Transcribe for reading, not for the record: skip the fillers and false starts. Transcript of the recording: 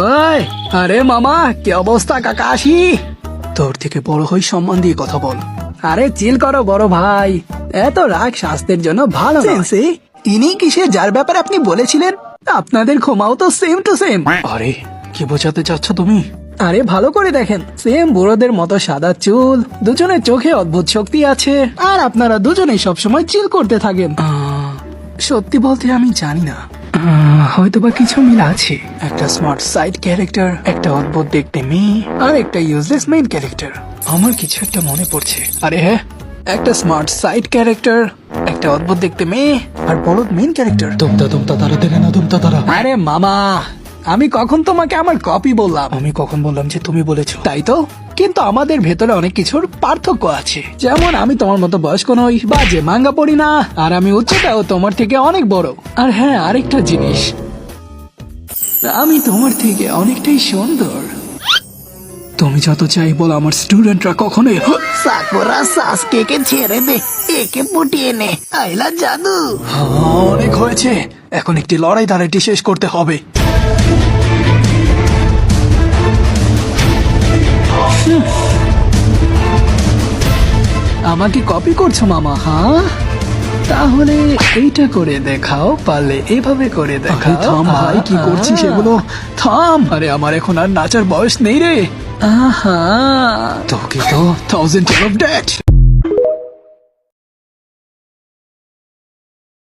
ওই, আরে মামা কি অবস্থা কাকাশি? তোর থেকে বড় হই, সম্মান দিয়ে কথা বল। আরে চিল করো বড় ভাই, এত রাগ স্বাস্থ্যের জন্য ভালো না। ইনি কিসে যার ব্যাপারে আপনি বলেছিলেন? আপনাদের ক্ষমাও তো সেম টু সেম। আরে কি বোঝাতে চাচ্ছ তুমি? আরে ভালো করে দেখেন, সেম বুড়োদের মতো সাদা চুল, দুজনের চোখে অদ্ভুত শক্তি আছে, আর আপনারা দুজনেই সবসময় চিল করতে থাকেন। সত্যি বলতে আমি জানি না, হয়তোবা কিছু মিল আছে। একটা স্মার্ট সাইড ক্যারেক্টার, একটা অদ্ভুত দেখতে মেয়ে, আর একটা ইউজলেস মেইন ক্যারেক্টার। আমার কিছু একটা মনে পড়ছে। আরে হ্যাঁ, একটা স্মার্ট সাইড ক্যারেক্টার, একটা অদ্ভুত দেখতে মেয়ে, আর বলদ মেইন ক্যারেক্টার। তুমতা তারা দেখে না তুমতা তারা। আরে মামা, আমি কখন তোমাকে আমার কপি বললাম? আমি কখন বললাম যে তুমি বলেছো? তাই তো, কিন্তু আমাদের ভেতরে অনেক কিছুর পার্থক্য আছে। যেমন আমি তোমার মতো বয়স্ক নই, বা যে মাঙ্গা পড়ি না, আর আমি উচ্চতাও তোমার থেকে অনেক বড়। আর হ্যাঁ, আরেকটা জিনিস, আমি তোমার থেকে অনেকটাই সুন্দর। তুমি যত চাই বলো, আমার স্টুডেন্টরা কখনোই সাকুরা সাসকেকে ছেড়ে দে, একে পটিয়ে নে। আইলা জাদু। অনেক হয়েছে, এখন একটি লড়াই দাঁড়াইটি শেষ করতে হবে। আমাকে কপি করছো মামা? হ্যাঁ, তাহলে এইটা করে দেখাও, পারলে এভাবে করে দেখাও। থাম ভাই, কি করছিস এগুলো? থাম। আরে আমার এখন আর নাচার বয়স নেই রে। আহা, তোকে তো 1000 of that